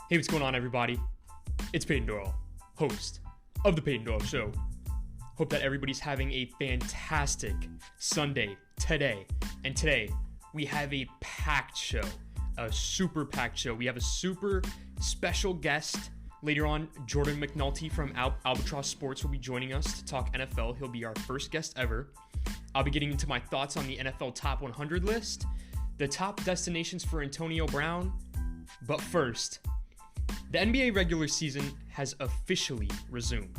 Hey, what's going on, everybody? It's Peyton Doyle, host of The Peyton Doyle Show. Hope that everybody's having a fantastic Sunday today. And today, we have a packed show, a super packed show. We have a super special guest. Later on, Jordan McAnulty from Albatross Sports will be joining us to talk NFL. He'll be our first guest ever. I'll be getting into my thoughts on the NFL Top 100 list, the top destinations for Antonio Brown. But first, the NBA regular season has officially resumed,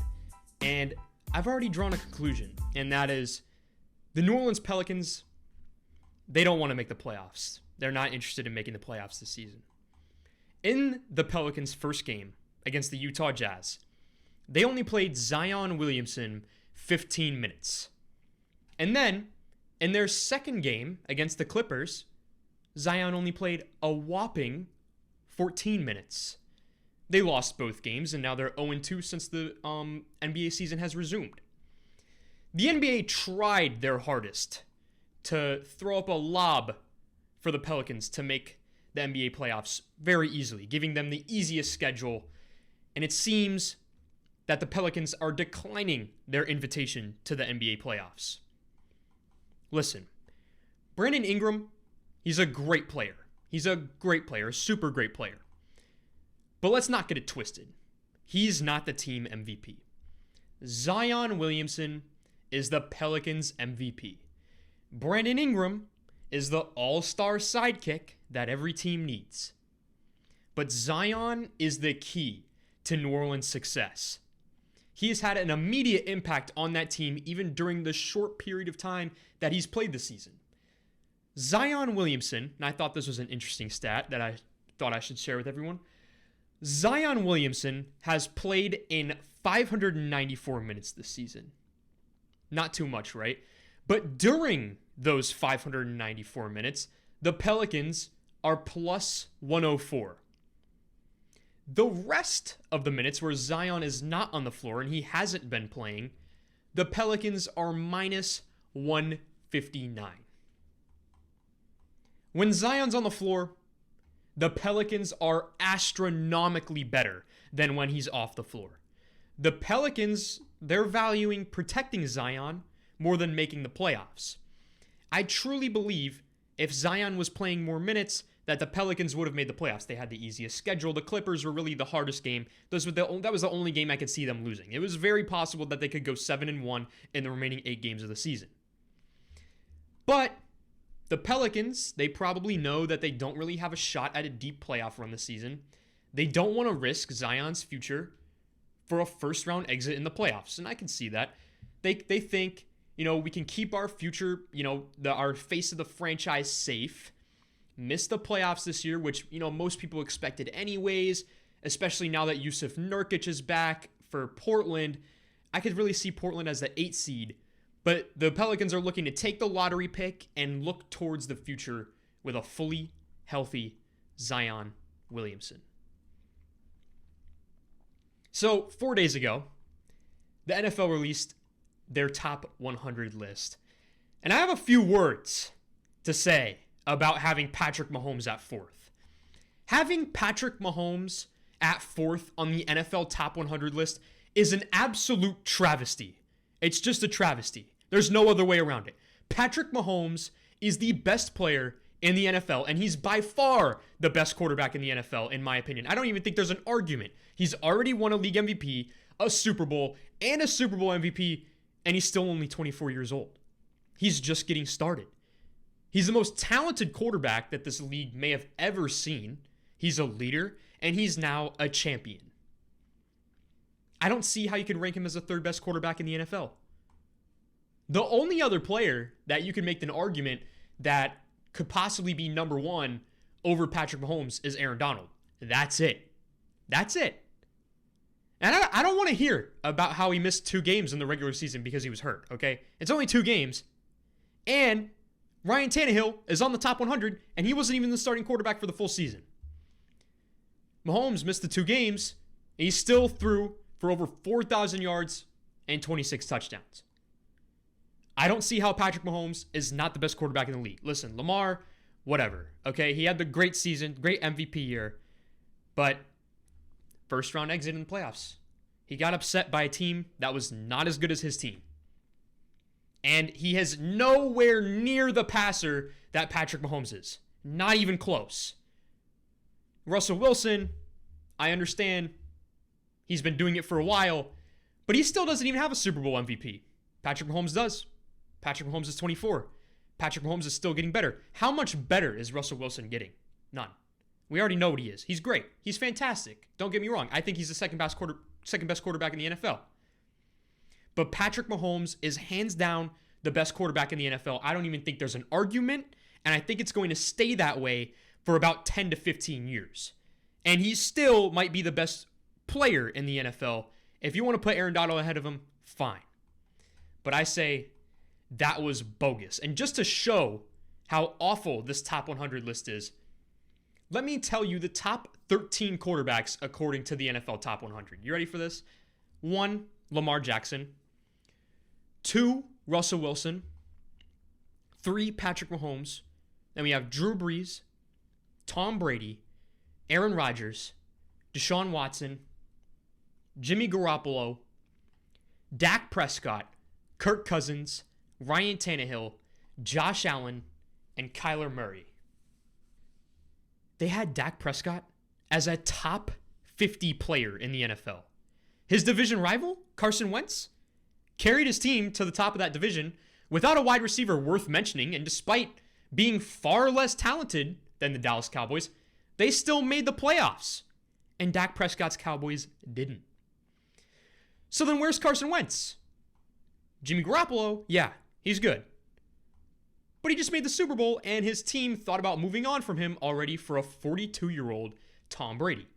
and I've already drawn a conclusion, and that is the New Orleans Pelicans, they don't want to make the playoffs. They're not interested in making the playoffs this season. In the Pelicans' first game against the Utah Jazz, they only played Zion Williamson 15 minutes. And then, in their second game against the Clippers, Zion only played a whopping 14 minutes. They lost both games, and now they're 0-2 since the NBA season has resumed. The NBA tried their hardest to throw up a lob for the Pelicans to make the NBA playoffs very easily, giving them the easiest schedule, and it seems that the Pelicans are declining their invitation to the NBA playoffs. Listen, Brandon Ingram, he's a great player. He's a great player, a super great player. But let's not get it twisted. He's not the team MVP. Zion Williamson is the Pelicans MVP. Brandon Ingram is the all-star sidekick that every team needs. But Zion is the key to New Orleans' success. He has had an immediate impact on that team even during the short period of time that he's played this season. Zion Williamson, and I thought this was an interesting stat that I thought I should share with everyone. Zion Williamson has played in 594 minutes this season. Not too much, right? But during those 594 minutes, the Pelicans are plus 104. The rest of the minutes where Zion is not on the floor and he hasn't been playing, the Pelicans are minus 159. When Zion's on the floor, the Pelicans are astronomically better than when he's off the floor. The Pelicans, they're valuing protecting Zion more than making the playoffs. I truly believe if Zion was playing more minutes, that the Pelicans would have made the playoffs. They had the easiest schedule. The Clippers were really the hardest game. That was the only game I could see them losing. It was very possible that they could go 7-1 in the remaining 8 games of the season. But the Pelicans, they probably know that they don't really have a shot at a deep playoff run this season. They don't want to risk Zion's future for a first-round exit in the playoffs, and I can see that. They think, we can keep our future, our face of the franchise safe, miss the playoffs this year, which, most people expected anyways, especially now that Yusuf Nurkic is back for Portland. I could really see Portland as the 8th seed. But the Pelicans are looking to take the lottery pick and look towards the future with a fully healthy Zion Williamson. So 4 days ago, the NFL released their top 100 list. And I have a few words to say about having Patrick Mahomes at 4th. Having Patrick Mahomes at 4th on the NFL top 100 list is an absolute travesty. It's just a travesty. There's no other way around it. Patrick Mahomes is the best player in the NFL, and he's by far the best quarterback in the NFL, in my opinion. I don't even think there's an argument. He's already won a league MVP, a Super Bowl, and a Super Bowl MVP, and he's still only 24 years old. He's just getting started. He's the most talented quarterback that this league may have ever seen. He's a leader, and he's now a champion. I don't see how you can rank him as the 3rd best quarterback in the NFL. The only other player that you can make an argument that could possibly be number 1 over Patrick Mahomes is Aaron Donald. That's it. That's it. And I don't want to hear about how he missed 2 games in the regular season because he was hurt, okay? It's only 2 games. And Ryan Tannehill is on the top 100, and he wasn't even the starting quarterback for the full season. Mahomes missed the 2 games, and he still threw for over 4,000 yards and 26 touchdowns. I don't see how Patrick Mahomes is not the best quarterback in the league. Listen, Lamar, whatever. Okay, he had the great season, great MVP year, but first round exit in the playoffs. He got upset by a team that was not as good as his team. And he is nowhere near the passer that Patrick Mahomes is. Not even close. Russell Wilson, I understand he's been doing it for a while, but he still doesn't even have a Super Bowl MVP. Patrick Mahomes does. Patrick Mahomes is 24. Patrick Mahomes is still getting better. How much better is Russell Wilson getting? None. We already know what he is. He's great. He's fantastic. Don't get me wrong. I think he's the second best quarterback in the NFL. But Patrick Mahomes is hands down the best quarterback in the NFL. I don't even think there's an argument, and I think it's going to stay that way for about 10 to 15 years. And he still might be the best player in the NFL. If you want to put Aaron Donald ahead of him, fine. But I say that was bogus. And just to show how awful this top 100 list is, let me tell you the top 13 quarterbacks according to the NFL Top 100. You ready for this? 1, Lamar Jackson. 2, Russell Wilson. 3, Patrick Mahomes. Then we have Drew Brees, Tom Brady, Aaron Rodgers, Deshaun Watson, Jimmy Garoppolo, Dak Prescott, Kirk Cousins, Ryan Tannehill, Josh Allen, and Kyler Murray. They had Dak Prescott as a top 50 player in the NFL. His division rival, Carson Wentz, carried his team to the top of that division without a wide receiver worth mentioning, and despite being far less talented than the Dallas Cowboys, they still made the playoffs. And Dak Prescott's Cowboys didn't. So then where's Carson Wentz? Jimmy Garoppolo, yeah, he's good. But he just made the Super Bowl, and his team thought about moving on from him already for a 42-year-old Tom Brady.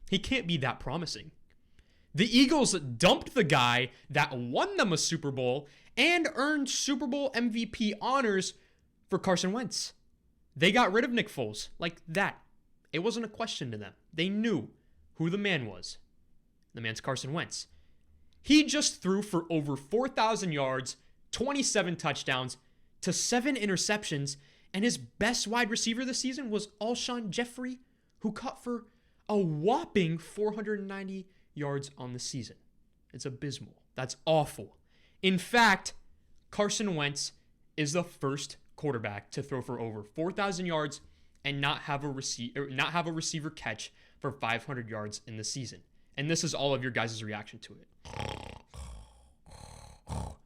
He can't be that promising. The Eagles dumped the guy that won them a Super Bowl and earned Super Bowl MVP honors for Carson Wentz. They got rid of Nick Foles like that. It wasn't a question to them. They knew who the man was. The man's Carson Wentz. He just threw for over 4,000 yards, 27 touchdowns, to 7 interceptions, and his best wide receiver this season was Alshon Jeffrey, who caught for a whopping 490 yards on the season. It's abysmal. That's awful. In fact, Carson Wentz is the first quarterback to throw for over 4,000 yards and not have a receiver catch for 500 yards in the season. And this is all of your guys' reaction to it.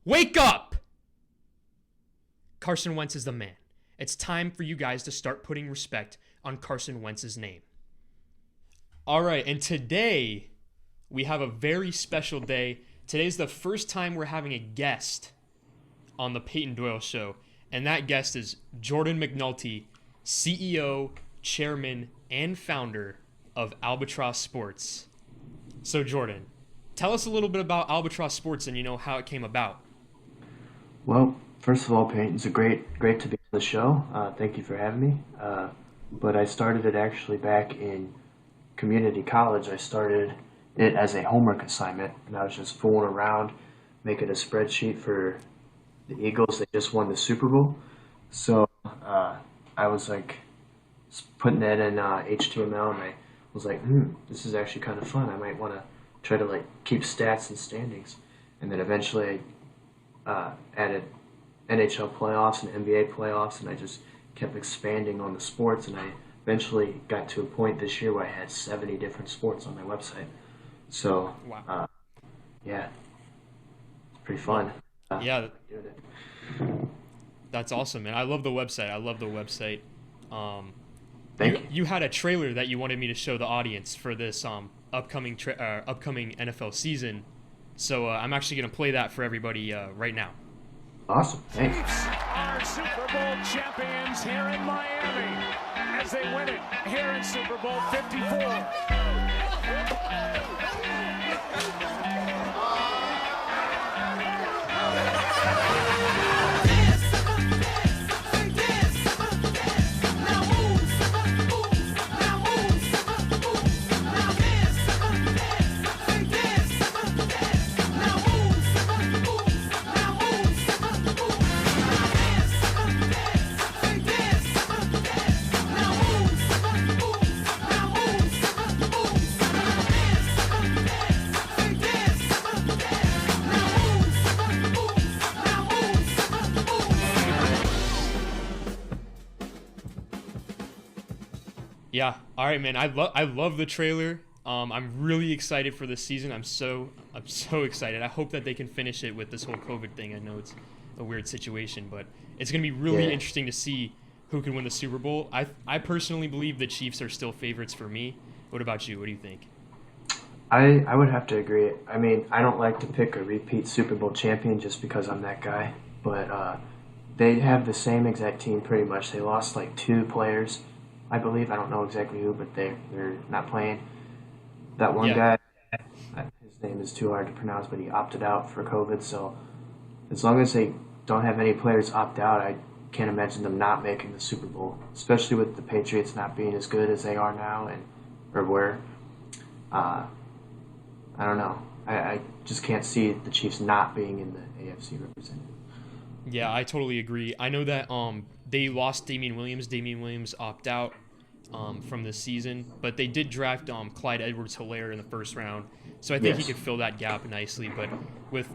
Wake up! Carson Wentz is the man. It's time for you guys to start putting respect on Carson Wentz's name. All right, and today we have a very special day. Today's the first time we're having a guest on the Peyton Doyle Show, and that guest is Jordan McAnulty, CEO, chairman, and founder of Albatross Sports. So Jordan, tell us a little bit about Albatross Sports and how it came about. Well, first of all, Peyton, it's great to be on the show. Thank you for having me. But I started it actually back in community college. I started it as a homework assignment, and I was just fooling around, making a spreadsheet for the Eagles. They just won the Super Bowl. So I was like putting that in HTML, and I was like, this is actually kind of fun. I might want to try to keep stats and standings. And then eventually I added NHL playoffs and NBA playoffs, and I just kept expanding on the sports, and I eventually got to a point this year where I had 70 different sports on my website. So, wow. Yeah, it's pretty fun. Yeah, doing it. That's awesome, man. I love the website. Thank you. You had a trailer that you wanted me to show the audience for this upcoming NFL season, so I'm actually going to play that for everybody right now. Awesome. Thanks. Our Super Bowl champions here in Miami as they win it here in Super Bowl 54. Yeah. All right, man. I love the trailer. I'm really excited for this season. I'm so excited. I hope that they can finish it with this whole COVID thing. I know it's a weird situation, but it's gonna be really interesting to see who can win the Super Bowl. I personally believe the Chiefs are still favorites for me. What about you? What do you think? I would have to agree. I mean, I don't like to pick a repeat Super Bowl champion just because I'm that guy, but they have the same exact team pretty much. They lost like two players, I believe. I don't know exactly who, but they're not playing. That one guy, his name is too hard to pronounce, but he opted out for COVID. So as long as they don't have any players opt out, I can't imagine them not making the Super Bowl, especially with the Patriots not being as good as they are now or were. I don't know. I just can't see the Chiefs not being in the AFC representative. Yeah, I totally agree. I know that they lost Damian Williams. Damian Williams opt out from this season, but they did draft Clyde Edwards-Helaire in the first round, so I think he could fill that gap nicely. But with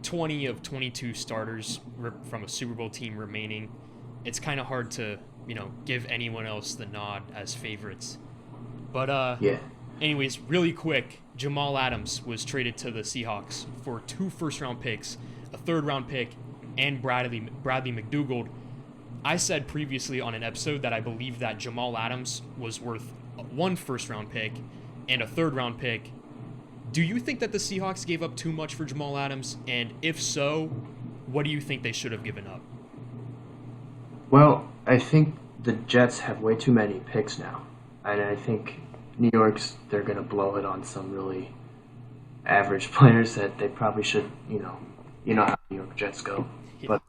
20 of 22 starters from a Super Bowl team remaining, it's kind of hard to give anyone else the nod as favorites. But anyways, really quick, Jamal Adams was traded to the Seahawks for 2 first-round picks, a third-round pick, and Bradley McDougald. I said previously on an episode that I believe that Jamal Adams was worth 1 first-round pick and a third-round pick. Do you think that the Seahawks gave up too much for Jamal Adams? And if so, what do you think they should have given up? Well, I think the Jets have way too many picks now. And I think New York's, they're going to blow it on some really average players that they probably should, you know how New York Jets go. Yeah.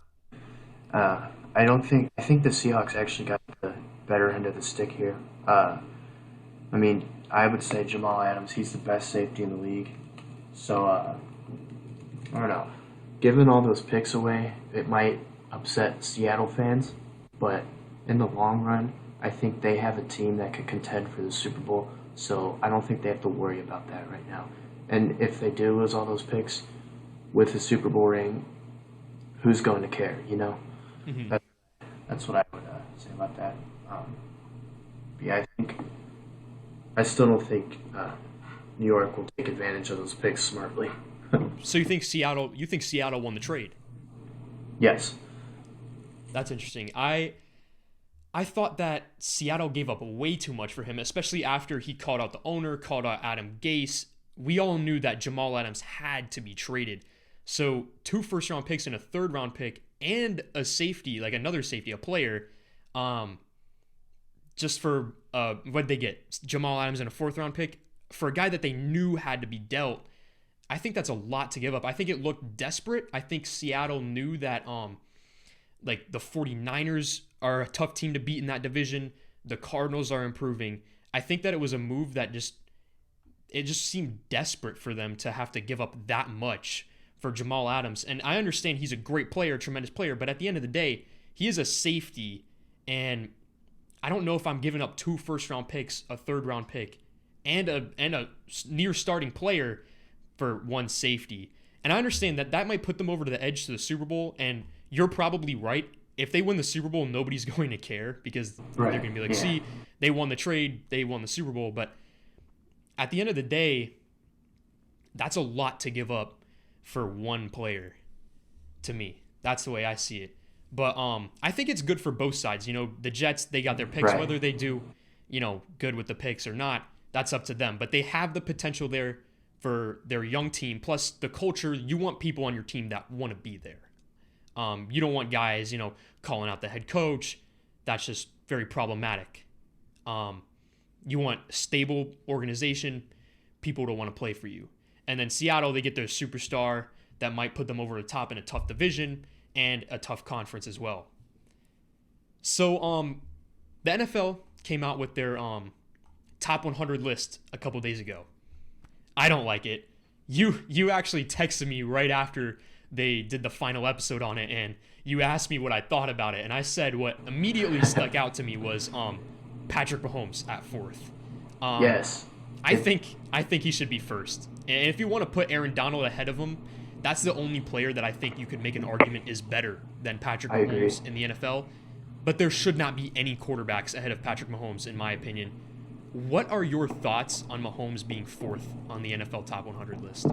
But I think the Seahawks actually got the better end of the stick here. I mean, I would say Jamal Adams, he's the best safety in the league. So, I don't know. Giving all those picks away, it might upset Seattle fans, but in the long run, I think they have a team that could contend for the Super Bowl, so I don't think they have to worry about that right now. And if they do lose all those picks with the Super Bowl ring, who's going to care, Mm-hmm. That's what I would say about that. Yeah, I still don't think New York will take advantage of those picks smartly. So you think Seattle won the trade? Yes. That's interesting. I thought that Seattle gave up way too much for him, especially after he called out the owner, called out Adam Gase. We all knew that Jamal Adams had to be traded. So 2 first-round picks and a third-round pick and a safety, like another safety, a player, just for what'd they get? Jamal Adams and a 4th-round pick for a guy that they knew had to be dealt. I think that's a lot to give up. I think it looked desperate. I think Seattle knew that like the 49ers are a tough team to beat in that division. The Cardinals are improving. I think that it was a move that just seemed desperate for them to have to give up that much for Jamal Adams. And I understand he's a great player, tremendous player, but at the end of the day, he is a safety, and I don't know if I'm giving up 2 first-round picks, a third-round pick, and a near starting player for 1 safety. And I understand that might put them over to the edge to the Super Bowl, and you're probably right. If they win the Super Bowl, nobody's going to care because they're going to be like, see, they won the trade, they won the Super Bowl. But at the end of the day, that's a lot to give up for 1 player to me. That's the way I see it. But I think it's good for both sides. The Jets, they got their picks. Right. Whether they do, good with the picks or not, that's up to them. But they have the potential there for their young team. Plus the culture, you want people on your team that want to be there. You don't want guys, calling out the head coach. That's just very problematic. You want stable organization, people to want to play for you. And then Seattle, they get their superstar that might put them over the top in a tough division and a tough conference as well. So the NFL came out with their top 100 list a couple days ago. I don't like it. You actually texted me right after they did the final episode on it, and you asked me what I thought about it, and I said what immediately stuck out to me was Patrick Mahomes at 4th. Yes. I think he should be first. And if you want to put Aaron Donald ahead of him, that's the only player that I think you could make an argument is better than Patrick Mahomes in the NFL. but there should not be any quarterbacks ahead of Patrick Mahomes, in my opinion. What are your thoughts on Mahomes being fourth on the NFL Top 100 list?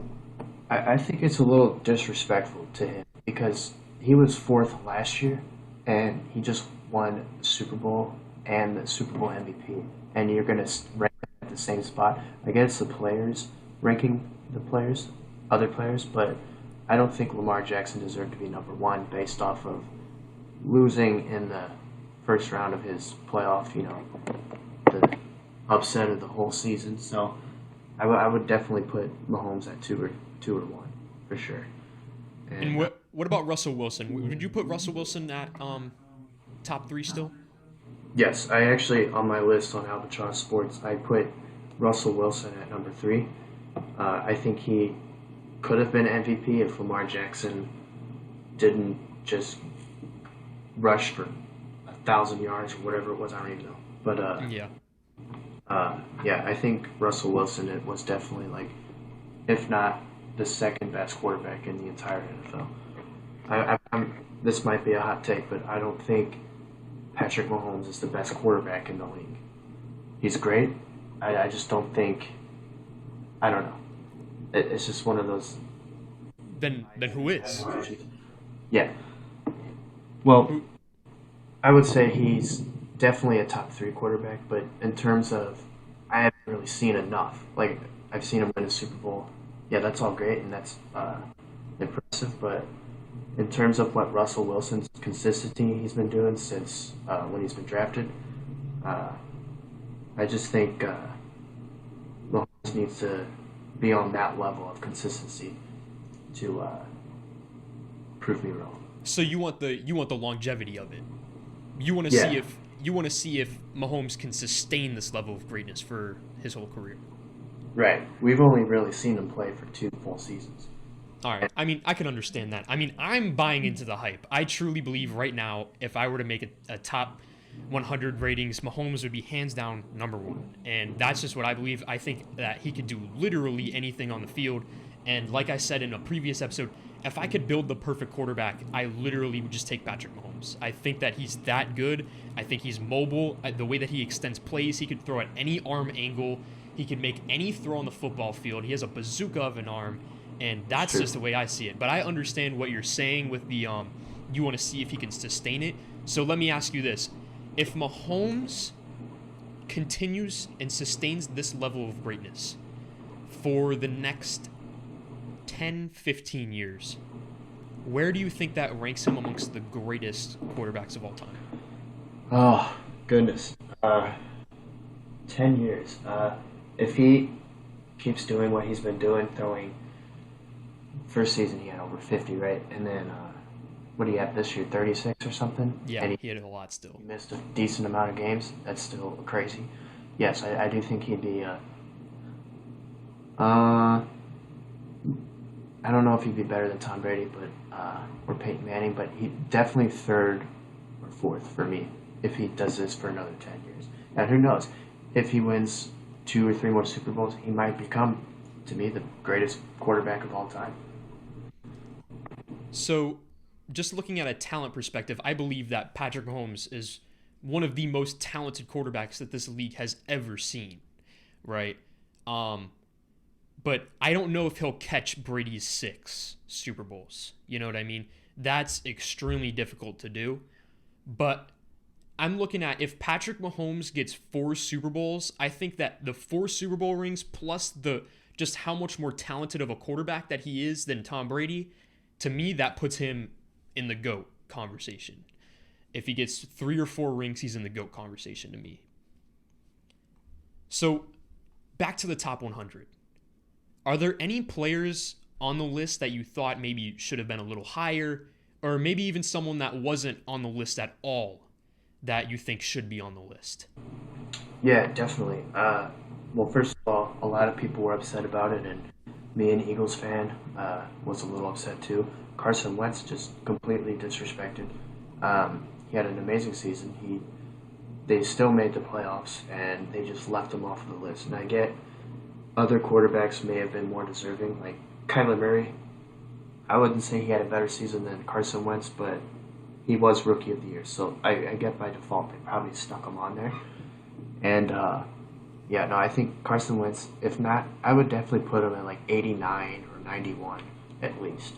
I think it's a little disrespectful to him because he was fourth last year, and he just won the Super Bowl and the Super Bowl MVP. And you're going to rank him at the same spot. I guess the players, ranking the players, other players, but I don't think Lamar Jackson deserved to be number one based off of losing in the first round of his playoff, the upset of the whole season. So I would definitely put Mahomes at two or one for sure. And what about Russell Wilson? Would you put Russell Wilson at top 3 still? Yes, I actually, on my list on Albatross Sports, I put Russell Wilson at number 3. I think he could have been MVP if Lamar Jackson didn't just rush for 1,000 yards or whatever it was. I don't even know. But I think Russell Wilson was definitely, like, if not the second best quarterback in the entire NFL. This might be a hot take, but I don't think Patrick Mahomes is the best quarterback in the league. He's great. I just don't think. I don't know. It's just one of those. Then who is? Yeah. Well, I would say he's definitely a top 3 quarterback, but in terms of, I haven't really seen enough. Like, I've seen him win a Super Bowl. Yeah, that's all great and that's impressive, but in terms of what Russell Wilson's consistency he's been doing since when he's been drafted, I just think Mahomes needs to be on that level of consistency to prove me wrong. So you want the longevity of it. You want to see if Mahomes can sustain this level of greatness for his whole career. Right. We've only really seen him play for 2 full seasons. All right. I mean, I can understand that. I mean, I'm buying into the hype. I truly believe right now, if I were to make a top 100 ratings, Mahomes would be hands down number 1. And that's just what I believe. I think that he could do literally anything on the field. And like I said in a previous episode, if I could build the perfect quarterback, I literally would just take Patrick Mahomes. I think that he's that good. I think he's mobile. The way that he extends plays, he could throw at any arm angle. He can make any throw on the football field. He has a bazooka of an arm, and that's just the way I see it. But I understand what you're saying with the you want to see if he can sustain it. So let me ask you this. If Mahomes continues and sustains this level of greatness for the next 10, 15 years, where do you think that ranks him amongst the greatest quarterbacks of all time? Oh, goodness. 10 years. If he keeps doing what he's been doing, throwing, first season he had over 50, right? And then, what do you have this year, 36 or something? Yeah, and he had a lot still. He missed a decent amount of games. That's still crazy. Yes, I do think he'd be, I don't know if he'd be better than Tom Brady, or Peyton Manning, but he definitely 3rd or 4th for me if he does this for another 10 years. And who knows? If he wins 2 or 3 more Super Bowls, he might become, to me, the greatest quarterback of all time. So, just looking at a talent perspective, I believe that Patrick Mahomes is one of the most talented quarterbacks that this league has ever seen, right? But I don't know if he'll catch Brady's 6 Super Bowls. You know what I mean? That's extremely difficult to do. But I'm looking at if Patrick Mahomes gets 4 Super Bowls, I think that the 4 Super Bowl rings plus the just how much more talented of a quarterback that he is than Tom Brady, to me, that puts him in the GOAT conversation. If he gets 3 or 4 rings, he's in the GOAT conversation to me. So, back to the top 100. Are there any players on the list that you thought maybe should have been a little higher, or maybe even someone that wasn't on the list at all that you think should be on the list? Yeah, definitely. Well, first of all, a lot of people were upset about it, and me, an Eagles fan, was a little upset too. Carson Wentz just completely disrespected. He had an amazing season. They still made the playoffs, and they just left him off the list. And I get other quarterbacks may have been more deserving, like Kyler Murray. I wouldn't say he had a better season than Carson Wentz, but he was Rookie of the Year, so I get by default they probably stuck him on there. And yeah, no, I think Carson Wentz, if not, I would definitely put him at like 89 or 91 at least.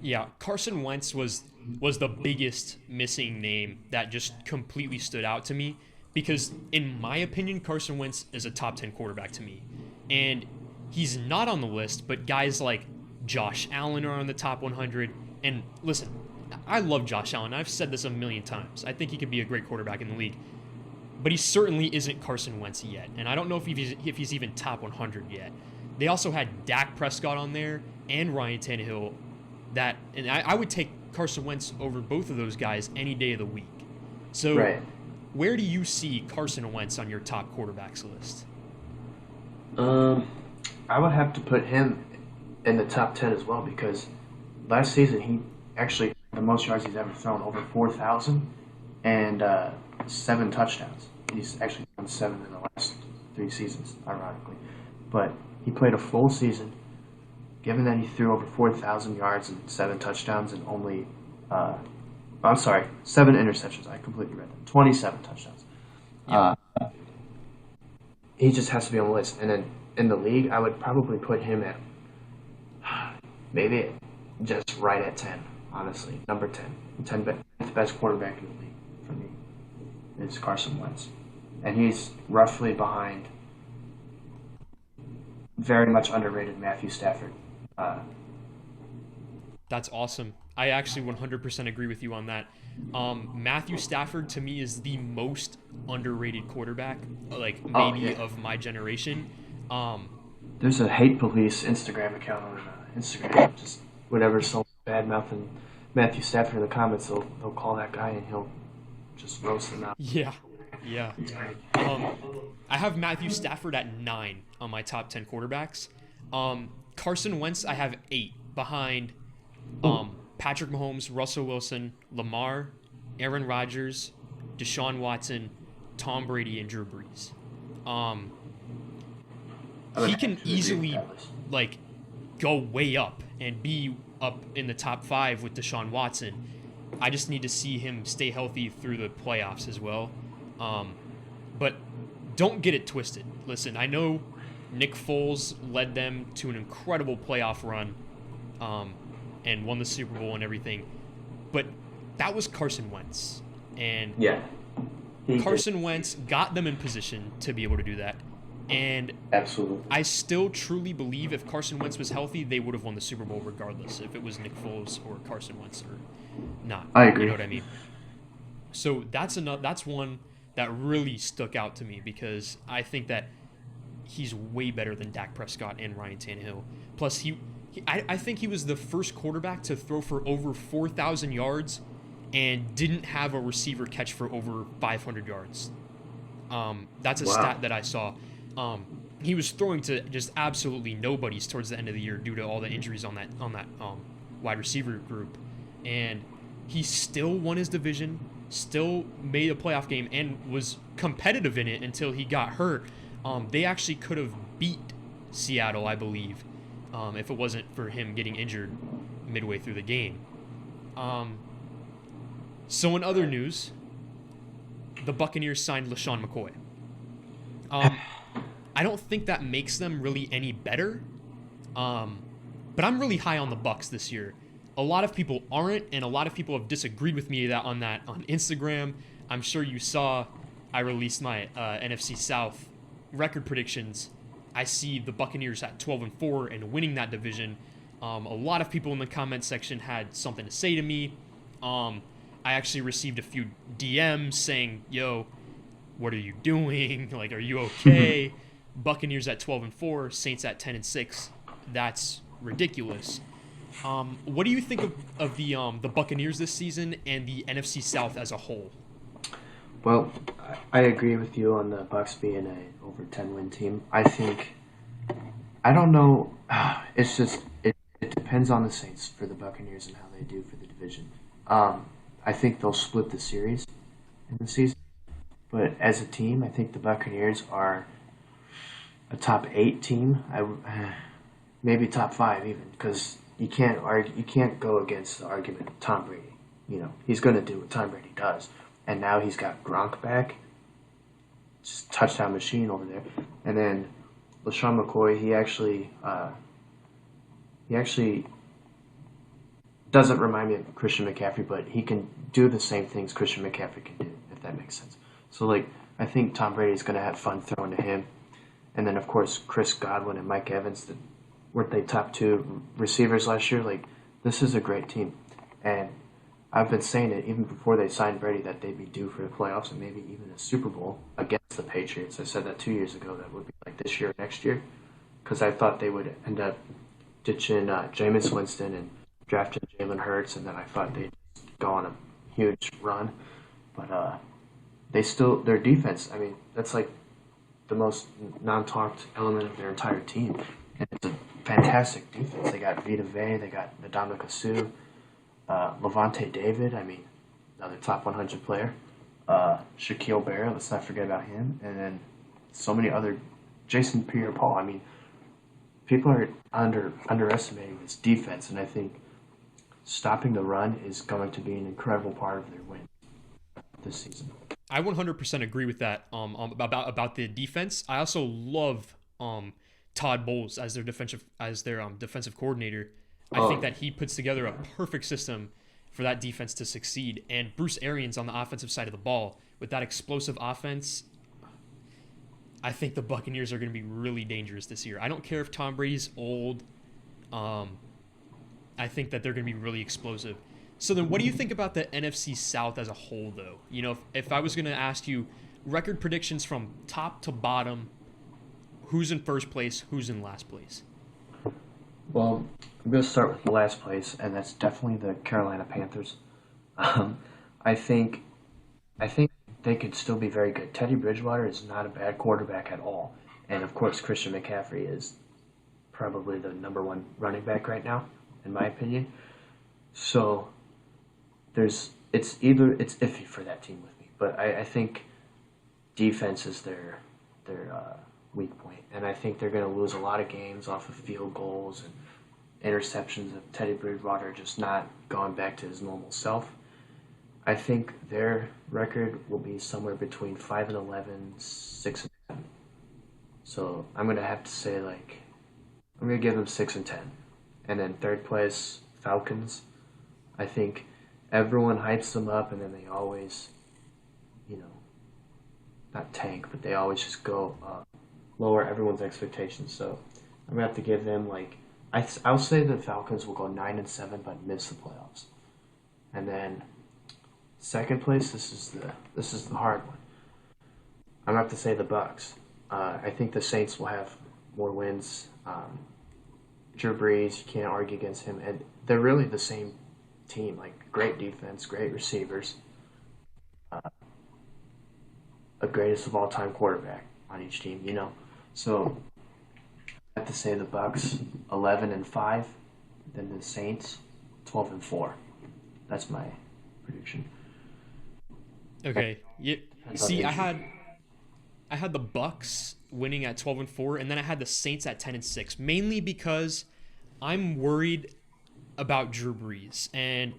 Yeah, Carson Wentz was the biggest missing name that just completely stood out to me because, in my opinion, Carson Wentz is a top 10 quarterback to me. And he's not on the list, but guys like Josh Allen are on the top 100. And listen, I love Josh Allen. I've said this a million times. I think he could be a great quarterback in the league. But he certainly isn't Carson Wentz yet. And I don't know if he's even top 100 yet. They also had Dak Prescott on there and Ryan Tannehill. And I would take Carson Wentz over both of those guys any day of the week. So Right. Where do you see Carson Wentz on your top quarterbacks list? I would have to put him in the top 10 as well because last season he actually had the most yards he's ever thrown, over 4,000, and 7 touchdowns. He's actually thrown 7 in the last 3 seasons, ironically. But he played a full season. Given that he threw over 4,000 yards and 7 touchdowns and only, 7 interceptions. I completely read that. 27 touchdowns. He just has to be on the list. And then in the league, I would probably put him at maybe just right at 10, honestly. Number 10. 10th best quarterback in the league for me is Carson Wentz. And he's roughly behind very much underrated Matthew Stafford. That's awesome. I actually 100% agree with you on that. Matthew Stafford to me is the most underrated quarterback, like maybe of my generation. There's a hate police Instagram account on Instagram. Just whatever's so bad mouthing Matthew Stafford in the comments, they'll call that guy and he'll just roast him out. Yeah. I have Matthew Stafford at 9 on my top 10 quarterbacks. Carson Wentz I have 8 behind Patrick Mahomes, Russell Wilson, Lamar, Aaron Rodgers, Deshaun Watson, Tom Brady, and Drew Brees. He can easily go way up and be up in the top 5 with Deshaun Watson. I just need to see him stay healthy through the playoffs as well. But don't get it twisted. Listen, I know Nick Foles led them to an incredible playoff run and won the Super Bowl and everything. But that was Carson Wentz. And Carson Wentz got them in position to be able to do that. And absolutely, I still truly believe if Carson Wentz was healthy, they would have won the Super Bowl regardless if it was Nick Foles or Carson Wentz or not. I agree. You know what I mean? So that's one that really stuck out to me because I think that he's way better than Dak Prescott and Ryan Tannehill. Plus, I think he was the first quarterback to throw for over 4,000 yards and didn't have a receiver catch for over 500 yards. That's a stat that I saw. He was throwing to just absolutely nobodies towards the end of the year due to all the injuries on that wide receiver group, and he still won his division, still made a playoff game, and was competitive in it until he got hurt. They actually could have beat Seattle, I believe, if it wasn't for him getting injured midway through the game. So in other news, the Buccaneers signed LaShawn McCoy. I don't think that makes them really any better, but I'm really high on the Bucs this year. A lot of people aren't, and a lot of people have disagreed with me on Instagram. I'm sure you saw I released my NFC South record predictions. I see the Buccaneers at 12-4 and winning that division. A lot of people in the comment section had something to say to me. I actually received a few DMs saying, "Yo, what are you doing? Like, are you okay?" Buccaneers at 12-4, Saints at 10-6. That's ridiculous. What do you think of the Buccaneers this season and the NFC South as a whole? Well, I agree with you on the Bucs being a over 10-win team. I don't know. It's just it depends on the Saints for the Buccaneers and how they do for the division. I think they'll split the series in the season, but as a team, I think the Buccaneers are a top 8 team. Maybe top 5 even, because you can't go against the argument of Tom Brady. he's going to do what Tom Brady does. And now he's got Gronk back, just touchdown machine over there. And then LaShawn McCoy, he actually doesn't remind me of Christian McCaffrey, but he can do the same things Christian McCaffrey can do, if that makes sense. So, I think Tom Brady's going to have fun throwing to him. And then, of course, Chris Godwin and Mike Evans, weren't they top 2 receivers last year? This is a great team. And I've been saying it even before they signed Brady that they'd be due for the playoffs and maybe even a Super Bowl against the Patriots. I said that 2 years ago. That would be this year or next year, because I thought they would end up ditching Jameis Winston and drafting Jalen Hurts, and then I thought they'd go on a huge run. But their defense, that's the most non-talked element of their entire team. And it's a fantastic defense. They got Vita Vea, they got Ndamukong Suh, Levante David, another top 100 player. Shaquille Barrett, let's not forget about him. And then so many other, Jason Pierre-Paul. People are underestimating this defense, and I think stopping the run is going to be an incredible part of their win this season. I 100% agree with that about the defense. I also love Todd Bowles as their defensive coordinator. I think that he puts together a perfect system for that defense to succeed. And Bruce Arians on the offensive side of the ball with that explosive offense, I think the Buccaneers are going to be really dangerous this year. I don't care if Tom Brady's old. I think that they're going to be really explosive. So then what do you think about the NFC South as a whole, though? If I was going to ask you record predictions from top to bottom, who's in first place, who's in last place? Well, I'm going to start with last place, and that's definitely the Carolina Panthers. I think they could still be very good. Teddy Bridgewater is not a bad quarterback at all. And, of course, Christian McCaffrey is probably the number 1 running back right now, in my opinion. So it's iffy for that team with me. But I think defense is their weak point. And I think they're going to lose a lot of games off of field goals and interceptions of Teddy Bridgewater just not going back to his normal self. I think their record will be somewhere between 5-11, 6-10. So I'm going to have to say, I'm going to give them 6-10. And then third place, Falcons. I think everyone hypes them up, and then they always, not tank, but they always just go lower everyone's expectations. So I'm going to have to give them, I'll say the Falcons will go 9-7, but miss the playoffs. And then second place, this is the hard one. I'm going to have to say the Bucs. I think the Saints will have more wins. Drew Brees, you can't argue against him. And they're really the same team, great defense, great receivers, a greatest of all time quarterback on each team, So I have to say the Bucs 11-5, then the Saints 12-4. That's my prediction. Okay. Yeah. See, I had the Bucs winning at 12-4, and then I had the Saints at 10-6, mainly because I'm worried about Drew Brees, and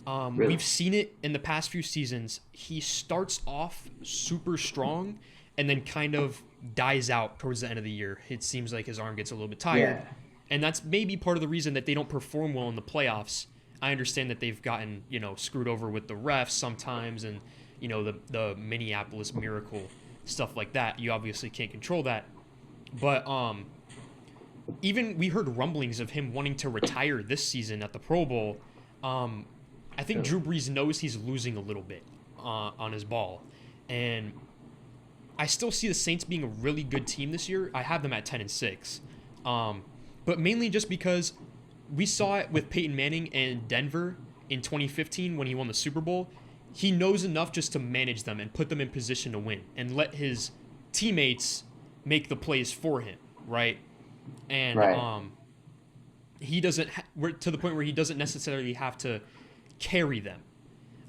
really? We've seen it in the past few seasons. He starts off super strong and then kind of dies out towards the end of the year. It seems like his arm gets a little bit tired, and that's maybe part of the reason that they don't perform well in the playoffs. I understand that they've gotten screwed over with the refs sometimes, and the Minneapolis Miracle, stuff like that. You obviously can't control that, but even we heard rumblings of him wanting to retire this season at the Pro Bowl. I think Drew Brees knows he's losing a little bit on his ball, and I still see the Saints being a really good team this year. I have them at 10-6, but mainly just because we saw it with Peyton Manning and Denver in 2015 when he won the Super Bowl. He knows enough just to manage them and put them in position to win and let his teammates make the plays for him, right? And he doesn't we're to the point where he doesn't necessarily have to carry them.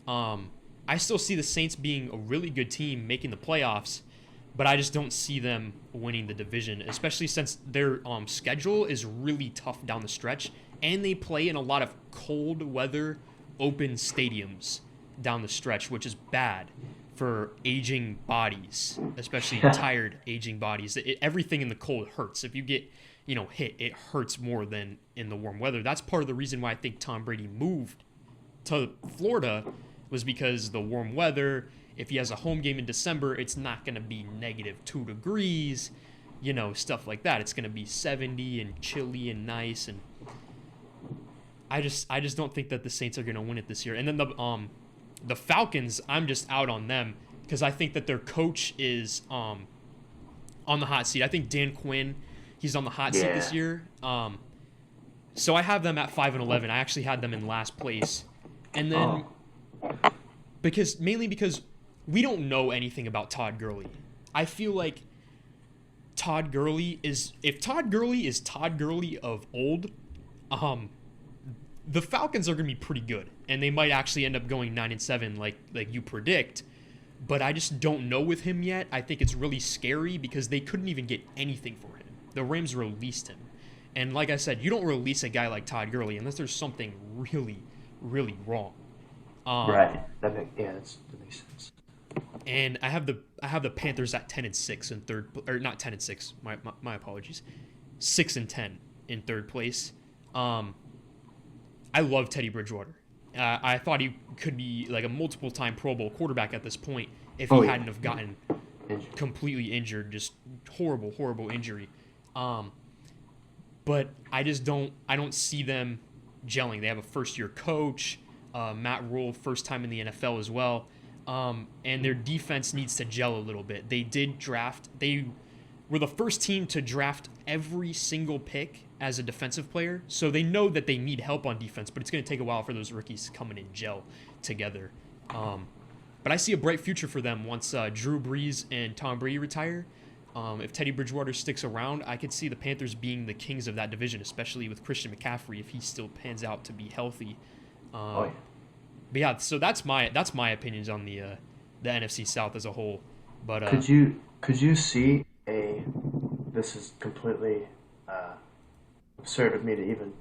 I still see the Saints being a really good team making the playoffs, but I just don't see them winning the division, especially since their schedule is really tough down the stretch, and they play in a lot of cold weather open stadiums down the stretch, which is bad for aging bodies, especially tired aging bodies. Everything in the cold hurts. If you get, hit, it hurts more than in the warm weather. That's part of the reason why I think Tom Brady moved to Florida, was because the warm weather. If he has a home game in December, it's not going to be -2 degrees, stuff like that. It's going to be 70 and chilly and nice, and I just don't think that the Saints are going to win it this year. And then the Falcons, I'm just out on them because I think that their coach is on the hot seat. I think Dan Quinn, he's on the hot seat this year. So I have them at 5-11. I actually had them in last place, and then because we don't know anything about Todd Gurley. I feel like Todd Gurley is Todd Gurley of old, the Falcons are going to be pretty good, and they might actually end up going 9-7 like you predict, but I just don't know with him yet. I think it's really scary because they couldn't even get anything for him. The Rams released him. And like I said, you don't release a guy like Todd Gurley unless there's something really, really wrong. Right. That makes sense. And I have the Panthers at 10-6 in third, or not 10-6. My apologies, 6-10 in third place. I love Teddy Bridgewater. I thought he could be like a multiple-time Pro Bowl quarterback at this point if he hadn't have gotten completely injured, just horrible injury. But I don't see them gelling. They have a first-year coach, Matt Rule, first time in the NFL as well. And their defense needs to gel a little bit. They were the first team to draft every single pick as a defensive player, so they know that they need help on defense, but it's going to take a while for those rookies to come in and gel together. But I see a bright future for them once Drew Brees and Tom Brady retire. If Teddy Bridgewater sticks around, I could see the Panthers being the kings of that division, especially with Christian McCaffrey if he still pans out to be healthy. But yeah, so that's my opinions on the NFC South as a whole. But could you see this is completely absurd of me to even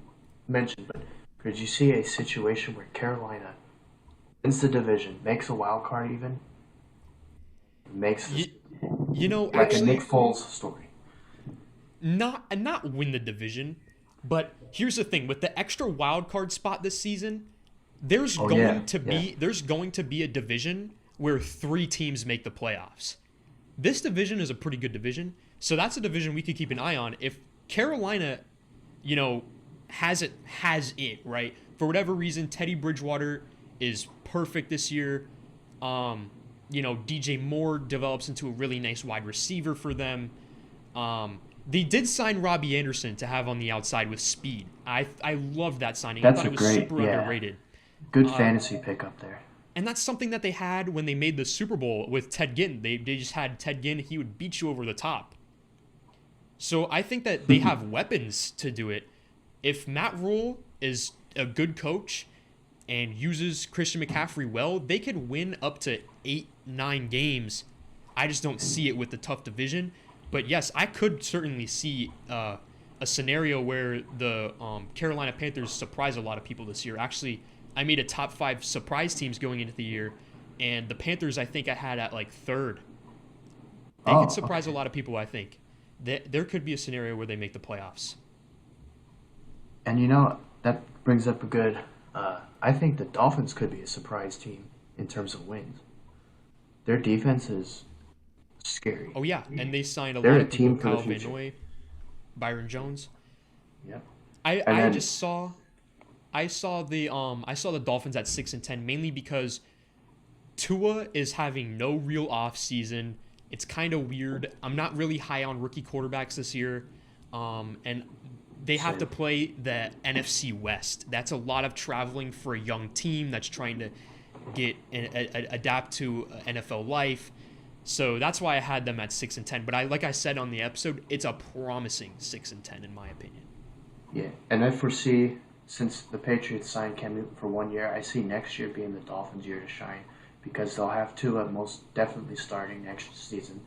mention, but could you see a situation where Carolina wins the division, makes a wild card even, makes like actually, a Nick Foles story? Not win the division, but here's the thing: with the extra wild card spot this season, there's going to be a division where 3 teams make the playoffs. This division is a pretty good division, so that's a division we could keep an eye on. If Carolina, has it right, for whatever reason, Teddy Bridgewater is perfect this year. DJ Moore develops into a really nice wide receiver for them. They did sign Robbie Anderson to have on the outside with speed. I love that signing. I thought it was super underrated. Good fantasy pickup there. And that's something that they had when they made the Super Bowl with Ted Ginn. They just had Ted Ginn. He would beat you over the top. So I think that they have weapons to do it. If Matt Rule is a good coach and uses Christian McCaffrey well, they could win up to 8-9 games. I just don't see it with the tough division. But yes, I could certainly see a scenario where the Carolina Panthers surprise a lot of people this year. Actually, I made a top 5 surprise teams going into the year, and the Panthers I think I had at like 3rd. They could surprise a lot of people, I think. There could be a scenario where they make the playoffs. And that brings up a good... I think the Dolphins could be a surprise team in terms of wins. Their defense is scary. Oh, yeah, and they signed a They're lot a of people. team for the Kyle Van future. Noy, Byron Jones. Yep. I saw the Dolphins at 6-10 mainly because Tua is having no real off season. It's kind of weird. I'm not really high on rookie quarterbacks this year, and they have to play the NFC West. That's a lot of traveling for a young team that's trying to adapt to NFL life. So that's why I had them at 6-10. But like I said on the episode, it's a promising 6-10 in my opinion. Yeah, and I foresee, since the Patriots signed Cam Newton for 1 year, I see next year being the Dolphins' year to shine because they'll have Tua most definitely starting next season.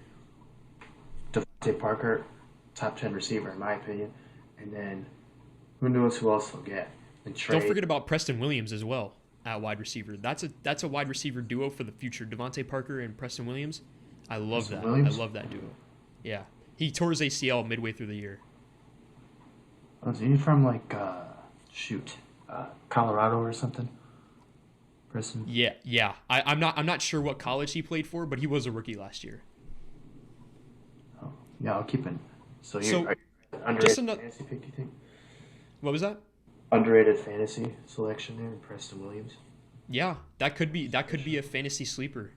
Devontae Parker, top 10 receiver in my opinion, and then who knows who else they'll get. And Don't forget about Preston Williams as well. at wide receiver. That's a wide receiver duo for the future. Devontae Parker and Preston Williams. I love that. I love that duo. Yeah. He tore his ACL midway through the year. Oh, is he from Colorado or something? Preston? Yeah. I'm not sure what college he played for, but he was a rookie last year. Oh, yeah, I'll keep it. So just underrated fantasy pick, do you think? What was that? Underrated fantasy selection there, Preston Williams. Yeah, that could be a fantasy sleeper.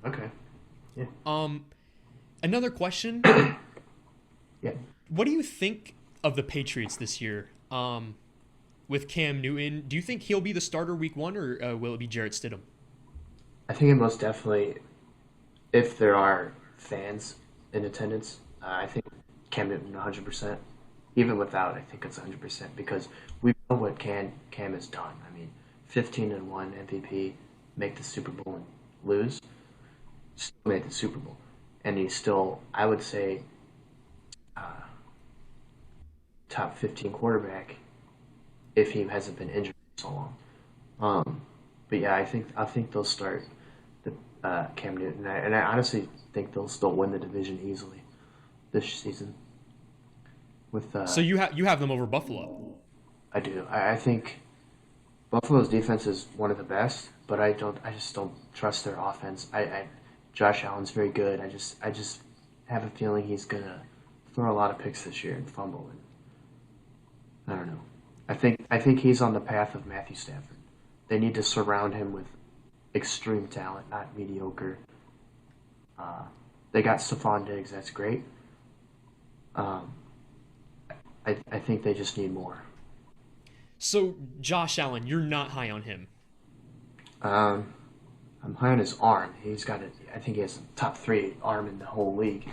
Okay. Yeah. Another question. Yeah. What do you think of the Patriots this year? With Cam Newton, do you think he'll be the starter week 1, or will it be Jarrett Stidham? I think it most definitely, if there are fans in attendance, I think Cam Newton 100%. Even without, I think it's 100% because we know what Cam has done. I mean, 15-1 MVP, make the Super Bowl and lose, still made the Super Bowl, and he's still, I would say, top 15 quarterback if he hasn't been injured for so long. But yeah, I think they'll start the Cam Newton, and I honestly think they'll still win the division easily this season. So you have them over Buffalo? I do. I think Buffalo's defense is one of the best, but I just don't trust their offense. Josh Allen's very good. I just have a feeling he's gonna throw a lot of picks this year and fumble. And I don't know. I think he's on the path of Matthew Stafford. They need to surround him with extreme talent, not mediocre. They got Stephon Diggs. That's great. I think they just need more. So Josh Allen, you're not high on him. I'm high on his arm. I think he has the top 3 arm in the whole league.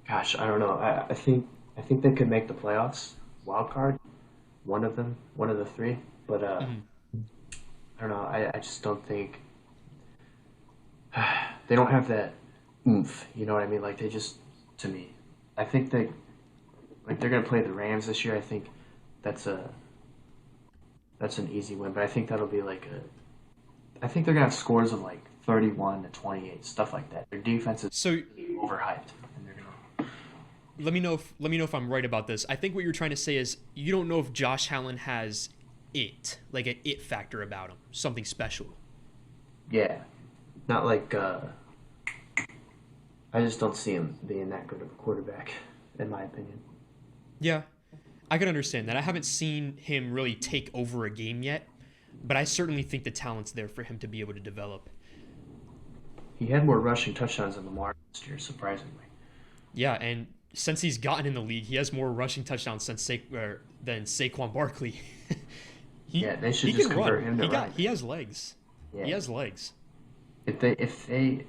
Gosh, I don't know. I think they could make the playoffs. Wild card, one of the 3. But I don't know. I just don't think they don't have that oomph. You know what I mean? Like to me, I think they're gonna play the Rams this year. I think that's an easy win. But I think that'll be I think they're gonna have scores of 31-28, stuff like that. Their defense is so overhyped, and they're gonna. Let me know if I'm right about this. I think what you're trying to say is you don't know if Josh Allen has an it factor about him, something special. Yeah, not I just don't see him being that good of a quarterback, in my opinion. Yeah, I can understand that. I haven't seen him really take over a game yet, but I certainly think the talent's there for him to be able to develop. He had more rushing touchdowns than Lamar last year, surprisingly. Yeah, and since he's gotten in the league, he has more rushing touchdowns than Saquon Barkley. They should just convert him to run. He has legs. Yeah. He has legs. If they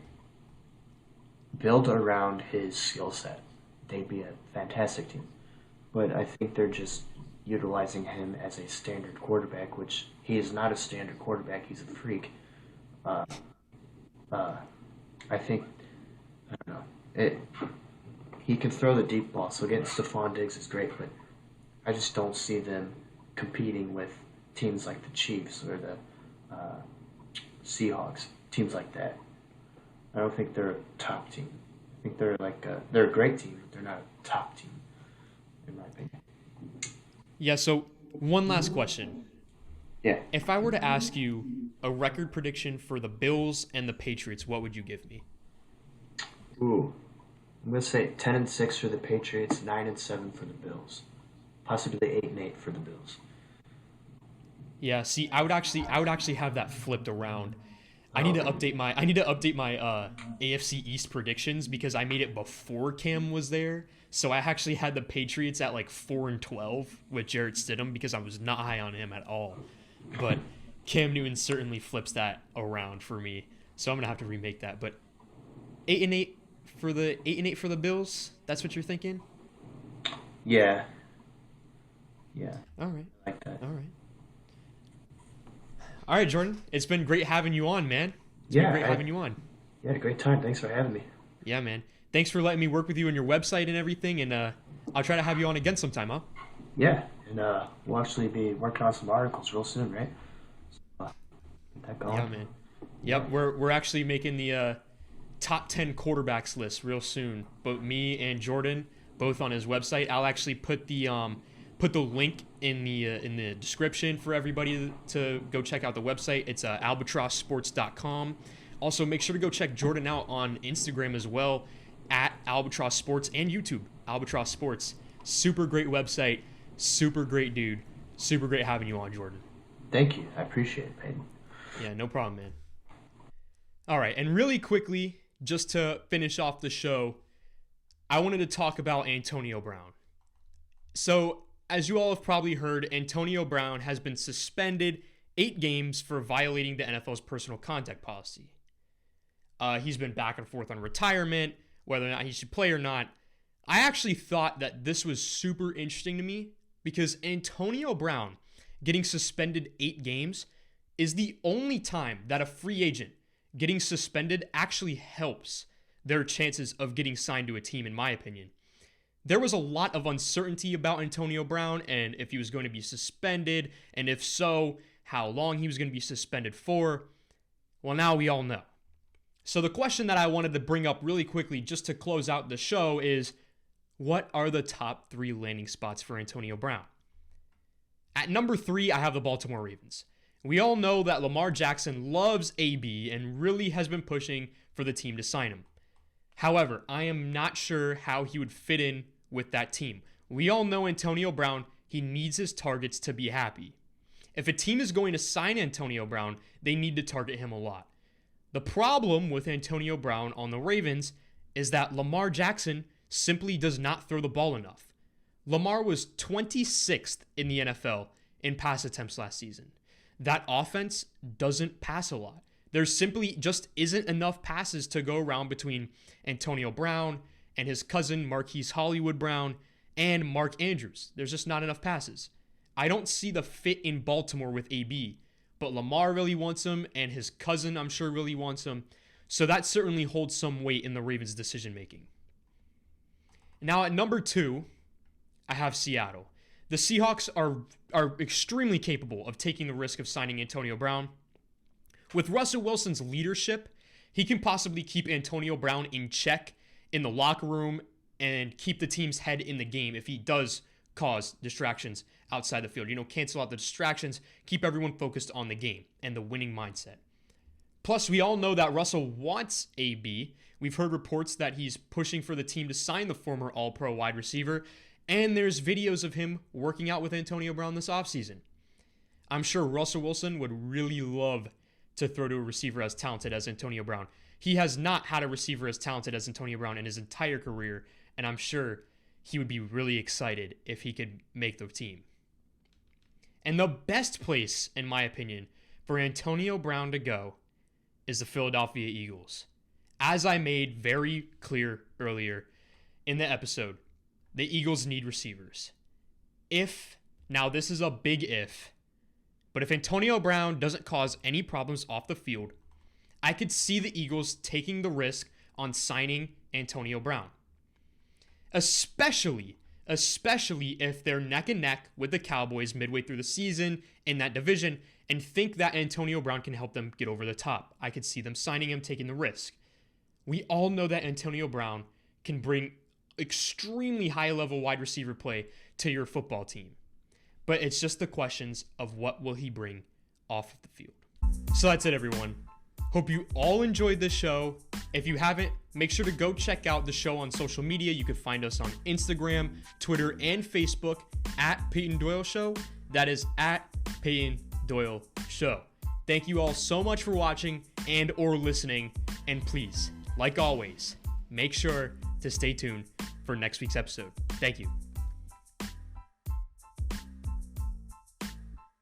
build around his skill set, they'd be a fantastic team. But I think they're just utilizing him as a standard quarterback, which he is not a standard quarterback. He's a freak. I think, I don't know, he can throw the deep ball, so getting Stephon Diggs is great, but I just don't see them competing with teams like the Chiefs or the Seahawks, teams like that. I don't think they're a top team. I think they're they're a great team, but they're not a top team, in my opinion. Yeah, so one last question. Yeah. If I were to ask you a record prediction for the Bills and the Patriots, what would you give me? Ooh. I'm going to say 10-6 for the Patriots, 9-7 for the Bills. Possibly 8-8 for the Bills. Yeah, see, I would actually have that flipped around. I need to update my AFC East predictions because I made it before Cam was there. So I actually had the Patriots at 4-12 with Jarrett Stidham because I was not high on him at all. But Cam Newton certainly flips that around for me. So I'm gonna have to remake that. But 8-8 for the Bills. That's what you're thinking? Yeah. Yeah. All right. I like that. All right, Jordan. It's been great having you on, man. It's been great having you on. Yeah, great time. Thanks for having me. Yeah, man. Thanks for letting me work with you on your website and everything, and I'll try to have you on again sometime, huh? Yeah. And we'll actually be working on some articles real soon, right? So, get that going. Yeah, man. Yep, we're actually making the top 10 quarterbacks list real soon. But me and Jordan, both on his website. I'll actually put the link in the description for everybody to go check out the website. It's albatrossports.com. Also, make sure to go check Jordan out on Instagram as well, at Albatross Sports, and YouTube, Albatross Sports. Super great website, super great dude. Super great having you on, Jordan. Thank you. I appreciate it, Peyton. Yeah, no problem, man. All right, and really quickly, just to finish off the show, I wanted to talk about Antonio Brown. So, as you all have probably heard, Antonio Brown has been suspended 8 games for violating the NFL's personal conduct policy. He's been back and forth on retirement, whether or not he should play or not. I actually thought that this was super interesting to me because Antonio Brown getting suspended 8 games is the only time that a free agent getting suspended actually helps their chances of getting signed to a team, in my opinion. There was a lot of uncertainty about Antonio Brown and if he was going to be suspended, and if so, how long he was going to be suspended for. Well, now we all know. So the question that I wanted to bring up really quickly just to close out the show is, what are the top 3 landing spots for Antonio Brown? At number 3, I have the Baltimore Ravens. We all know that Lamar Jackson loves AB and really has been pushing for the team to sign him. However, I am not sure how he would fit in with that team. We all know Antonio Brown, he needs his targets to be happy. If a team is going to sign Antonio Brown, they need to target him a lot. The problem with Antonio Brown on the Ravens is that Lamar Jackson simply does not throw the ball enough. Lamar was 26th in the NFL in pass attempts last season. That offense doesn't pass a lot. There simply just isn't enough passes to go around between Antonio Brown and his cousin Marquise Hollywood Brown and Mark Andrews. There's just not enough passes. I don't see the fit in Baltimore with AB, but Lamar really wants him and his cousin, I'm sure, really wants him. So that certainly holds some weight in the Ravens' decision making. Now at number 2, I have Seattle. The Seahawks are extremely capable of taking the risk of signing Antonio Brown. With Russell Wilson's leadership, he can possibly keep Antonio Brown in check in the locker room and keep the team's head in the game if he does cause distractions outside the field. Cancel out the distractions, keep everyone focused on the game and the winning mindset. Plus, we all know that Russell wants AB. We've heard reports that he's pushing for the team to sign the former All-Pro wide receiver, and there's videos of him working out with Antonio Brown this offseason. I'm sure Russell Wilson would really love to throw to a receiver as talented as Antonio Brown. He has not had a receiver as talented as Antonio Brown in his entire career, and I'm sure he would be really excited if he could make the team. And the best place, in my opinion, for Antonio Brown to go is the Philadelphia Eagles. As I made very clear earlier in the episode, the Eagles need receivers. Now this is a big if, but if Antonio Brown doesn't cause any problems off the field, I could see the Eagles taking the risk on signing Antonio Brown. Especially if they're neck and neck with the Cowboys midway through the season in that division and think that Antonio Brown can help them get over the top. I could see them signing him, taking the risk. We all know that Antonio Brown can bring extremely high-level wide receiver play to your football team. But it's just the questions of what will he bring off of the field. So that's it, everyone. Hope you all enjoyed this show. If you haven't, make sure to go check out the show on social media. You can find us on Instagram, Twitter, and Facebook at Peyton Doyle Show. That is at Peyton Doyle Show. Thank you all so much for watching and or listening. And please, like always, make sure to stay tuned for next week's episode. Thank you.